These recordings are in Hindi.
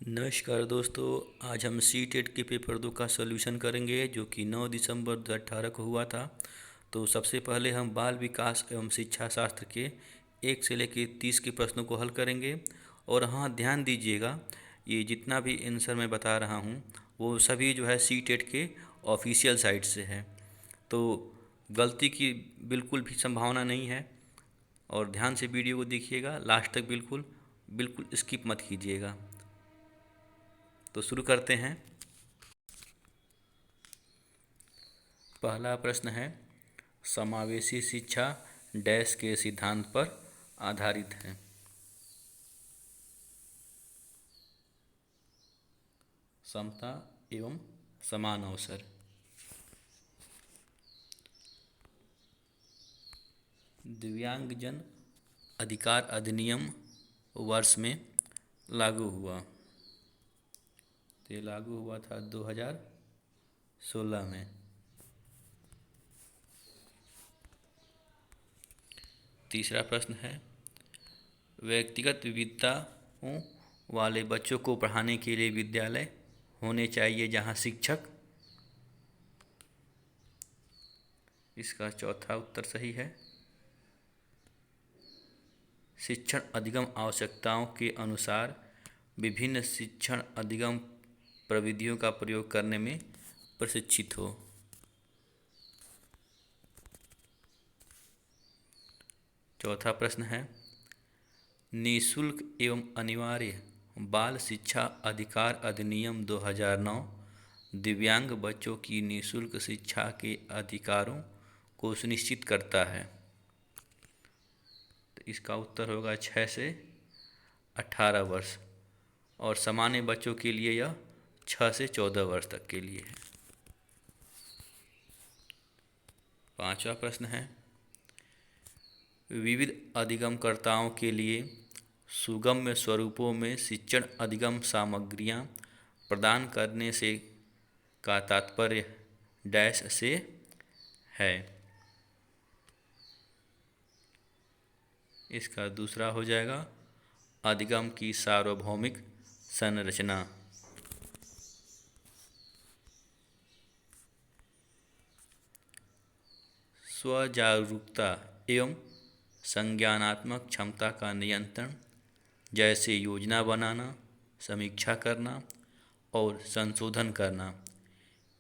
नमस्कार दोस्तों। आज हम सी टेट के पेपर 2 का सॉल्यूशन करेंगे जो कि 9 दिसंबर 2018 को हुआ था। तो सबसे पहले हम बाल विकास एवं शिक्षा शास्त्र के 1 से लेकर 30 के प्रश्नों को हल करेंगे। और हाँ, ध्यान दीजिएगा, ये जितना भी आंसर मैं बता रहा हूँ वो सभी जो है सी टेट के ऑफिशियल साइट से है, तो गलती की बिल्कुल भी संभावना नहीं है। और ध्यान से वीडियो को देखिएगा लास्ट तक, बिल्कुल बिल्कुल स्किप मत कीजिएगा। तो शुरू करते हैं। पहला प्रश्न है, समावेशी शिक्षा डैश के सिद्धांत पर आधारित है। समता एवं समान अवसर। दिव्यांगजन अधिकार अधिनियम वर्ष में लागू हुआ। तो ये लागू हुआ था 2016 में। तीसरा प्रश्न है, व्यक्तिगत विविधताओं वाले बच्चों को पढ़ाने के लिए विद्यालय होने चाहिए जहां शिक्षक। इसका चौथा उत्तर सही है। शिक्षण अधिगम आवश्यकताओं के अनुसार विभिन्न शिक्षण अधिगम प्रविधियों का प्रयोग करने में प्रशिक्षित हो। चौथा प्रश्न है, निःशुल्क एवं अनिवार्य बाल शिक्षा अधिकार अधिनियम 2009 दिव्यांग बच्चों की निःशुल्क शिक्षा के अधिकारों को सुनिश्चित करता है। तो इसका उत्तर होगा 6 से 18 वर्ष, और सामान्य बच्चों के लिए यह 6 से 14 वर्ष तक के लिए है। पांचवा प्रश्न है, विविध अधिगमकर्ताओं के लिए सुगम्य स्वरूपों में शिक्षण अधिगम सामग्रियां प्रदान करने से का तात्पर्य डैश से है। इसका दूसरा हो जाएगा अधिगम की सार्वभौमिक संरचना। स्वजागरूकता एवं संज्ञानात्मक क्षमता का नियंत्रण, जैसे योजना बनाना, समीक्षा करना और संशोधन करना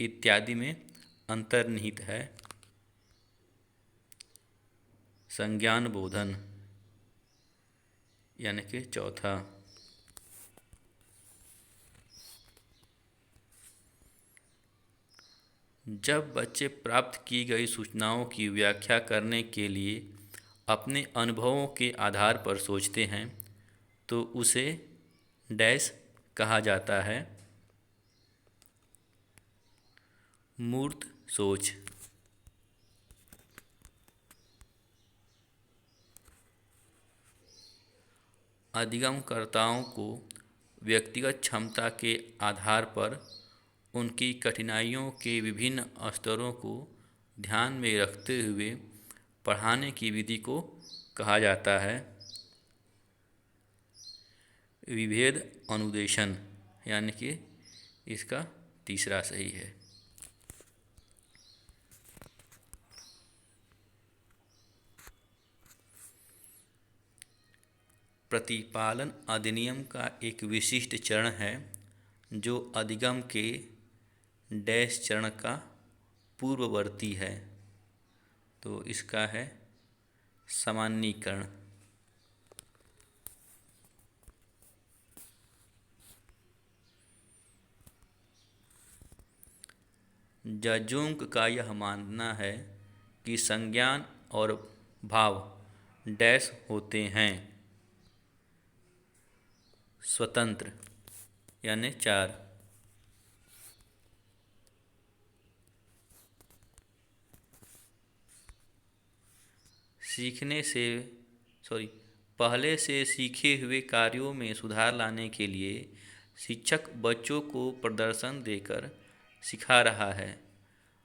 इत्यादि में अंतर्निहित है। संज्ञान बोधन यानी कि चौथा। जब बच्चे प्राप्त की गई सूचनाओं की व्याख्या करने के लिए अपने अनुभवों के आधार पर सोचते हैं तो उसे डैश कहा जाता है। मूर्त सोच। अधिगमकर्ताओं को व्यक्तिगत क्षमता के आधार पर उनकी कठिनाइयों के विभिन्न स्तरों को ध्यान में रखते हुए पढ़ाने की विधि को कहा जाता है विभेद अनुदेशन, यानी कि इसका तीसरा सही है। प्रतिपालन अधिनियम का एक विशिष्ट चरण है जो अधिगम के डैश चरण का पूर्ववर्ती है। तो इसका है सामान्यीकरण। जजोंग का यह मानना है कि संज्ञान और भाव डैश होते हैं स्वतंत्र, यानी 4। पहले से सीखे हुए कार्यों में सुधार लाने के लिए शिक्षक बच्चों को प्रदर्शन देकर सिखा रहा है।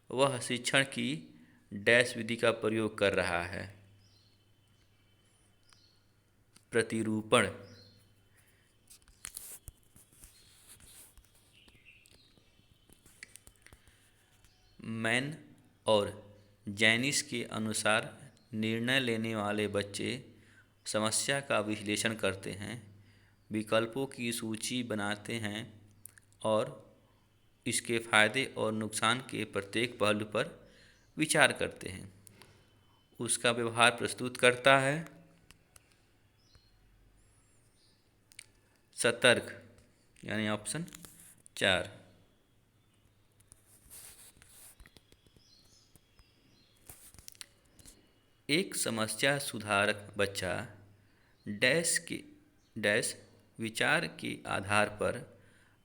वह शिक्षण की डैश विधि का प्रयोग कर रहा है। प्रतिरूपण। मैन और जैनिस के अनुसार निर्णय लेने वाले बच्चे समस्या का विश्लेषण करते हैं, विकल्पों की सूची बनाते हैं और इसके फायदे और नुकसान के प्रत्येक पहलू पर विचार करते हैं। उसका व्यवहार प्रस्तुत करता है। सतर्क यानी ऑप्शन 4। एक समस्या सुधारक बच्चा डैश विचार के आधार पर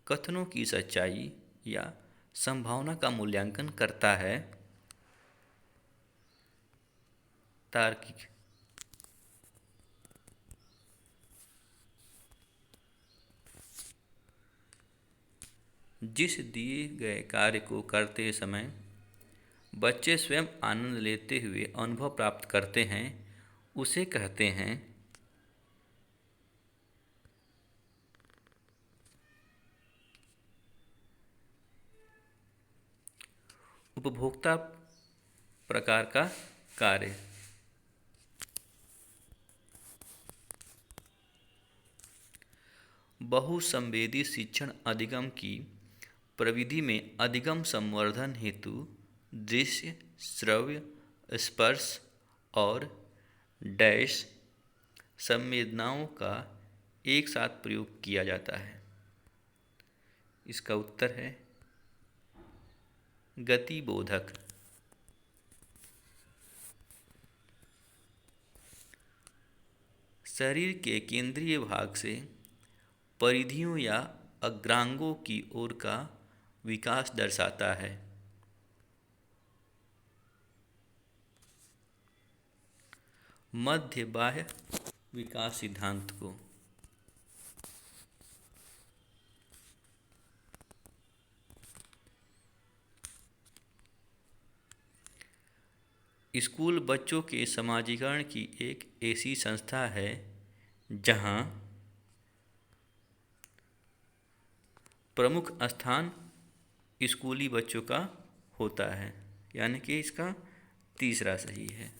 कथनों की सच्चाई या संभावना का मूल्यांकन करता है। तार्किक जिस दिए गए कार्य को करते समय बच्चे स्वयं आनंद लेते हुए अनुभव प्राप्त करते हैं, उसे कहते हैं उपभोक्ता प्रकार का कार्य। बहुसंवेदी शिक्षण अधिगम की प्रविधि में अधिगम संवर्धन हेतु दृश्य, श्रव्य, स्पर्श और डैश संवेदनाओं का एक साथ प्रयोग किया जाता है। इसका उत्तर है गतिबोधक। शरीर के केंद्रीय भाग से परिधियों या अग्रांगों की ओर का विकास दर्शाता है। मध्य बाह्य विकास सिद्धांत को स्कूल बच्चों के समाजीकरण की एक ऐसी संस्था है जहां प्रमुख स्थान स्कूली बच्चों का होता है, यानी कि इसका तीसरा सही है।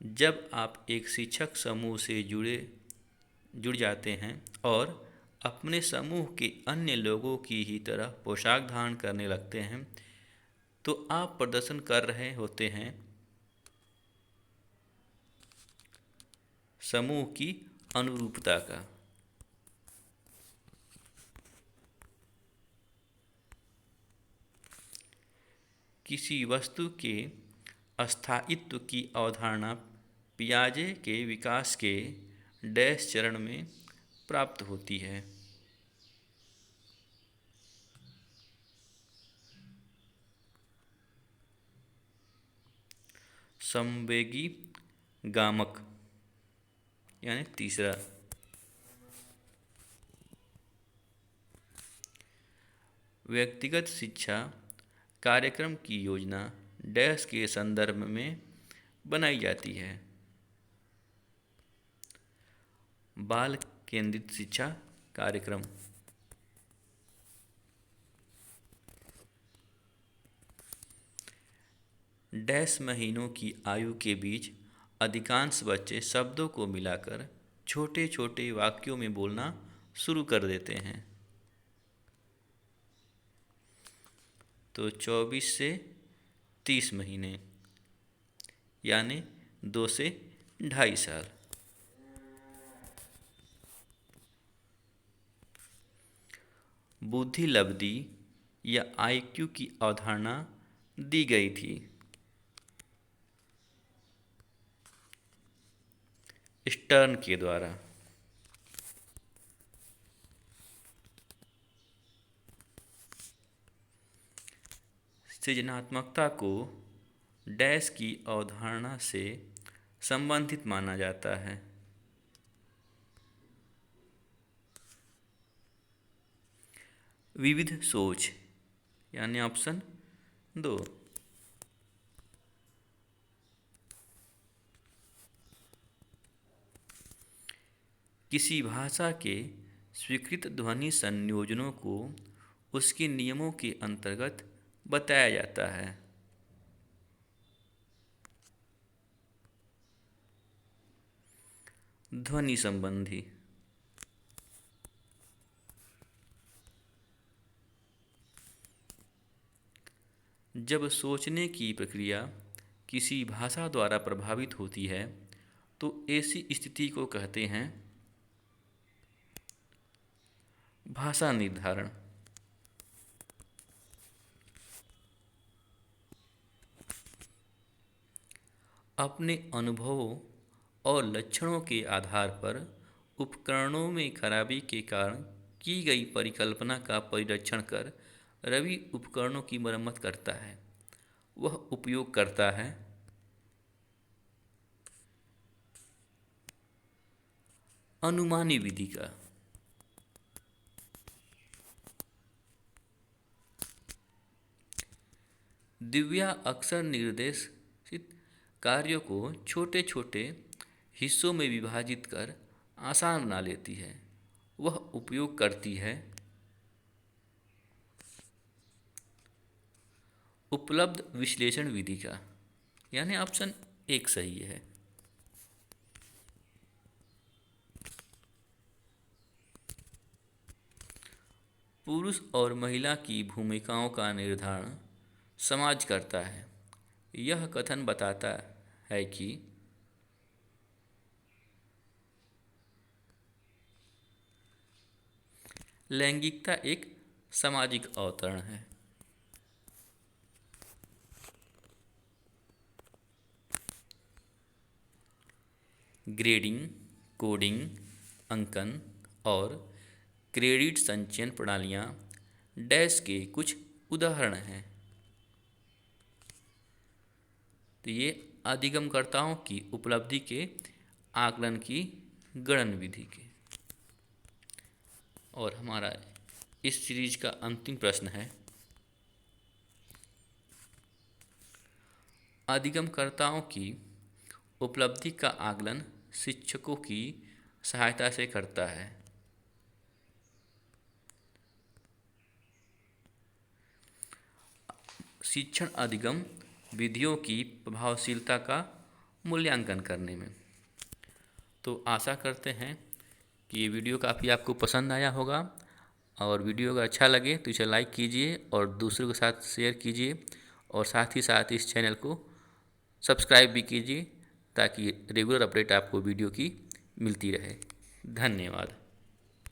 जब आप एक शिक्षक समूह से जुड़ जाते हैं और अपने समूह के अन्य लोगों की ही तरह पोशाक धारण करने लगते हैं, तो आप प्रदर्शन कर रहे होते हैं समूह की अनुरूपता का। किसी वस्तु के अस्थायित्व की अवधारणा पियाजे के विकास के डैश चरण में प्राप्त होती है। संवेगी गामक यानी तीसरा। व्यक्तिगत शिक्षा कार्यक्रम की योजना डैश के संदर्भ में बनाई जाती है। बाल केंद्रित शिक्षा कार्यक्रम। डैश महीनों की आयु के बीच अधिकांश बच्चे शब्दों को मिलाकर छोटे छोटे वाक्यों में बोलना शुरू कर देते हैं। तो 24 से 30 महीने यानी 2 से 2.5 साल। बुद्धि लब्धि या आईक्यू की अवधारणा दी गई थी स्टर्न के द्वारा। सृजनात्मकता को डैश की अवधारणा से संबंधित माना जाता है। विविध सोच यानी ऑप्शन 2। किसी भाषा के स्वीकृत ध्वनि संयोजनों को उसके नियमों के अंतर्गत बताया जाता है। ध्वनि संबंधी। जब सोचने की प्रक्रिया किसी भाषा द्वारा प्रभावित होती है तो ऐसी स्थिति को कहते हैं भाषा निर्धारण। अपने अनुभवों और लक्षणों के आधार पर उपकरणों में खराबी के कारण की गई परिकल्पना का परीक्षण कर रवि उपकरणों की मरम्मत करता है। वह उपयोग करता है अनुमानी विधि का। दिव्या अक्सर निर्देशित कार्यों को छोटे छोटे हिस्सों में विभाजित कर आसान बना लेती है। वह उपयोग करती है उपलब्ध विश्लेषण विधि का, यानी ऑप्शन 1 सही है। पुरुष और महिला की भूमिकाओं का निर्धारण समाज करता है। यह कथन बताता है कि लैंगिकता एक सामाजिक अवतरण है। ग्रेडिंग, कोडिंग, अंकन और क्रेडिट संचयन प्रणालियाँ डैश के कुछ उदाहरण हैं। तो ये अधिगमकर्ताओं की उपलब्धि के आकलन की गणन विधि के। और हमारा इस सीरीज का अंतिम प्रश्न है, अधिगमकर्ताओं की उपलब्धि का आकलन शिक्षकों की सहायता से करता है। शिक्षण अधिगम विधियों की प्रभावशीलता का मूल्यांकन करने में। तो आशा करते हैं कि ये वीडियो काफ़ी आपको पसंद आया होगा, और वीडियो अगर अच्छा लगे तो इसे लाइक कीजिए और दूसरों के साथ शेयर कीजिए, और साथ ही साथ इस चैनल को सब्सक्राइब भी कीजिए ताकि रेगुलर अपडेट आपको वीडियो की मिलती रहे। धन्यवाद।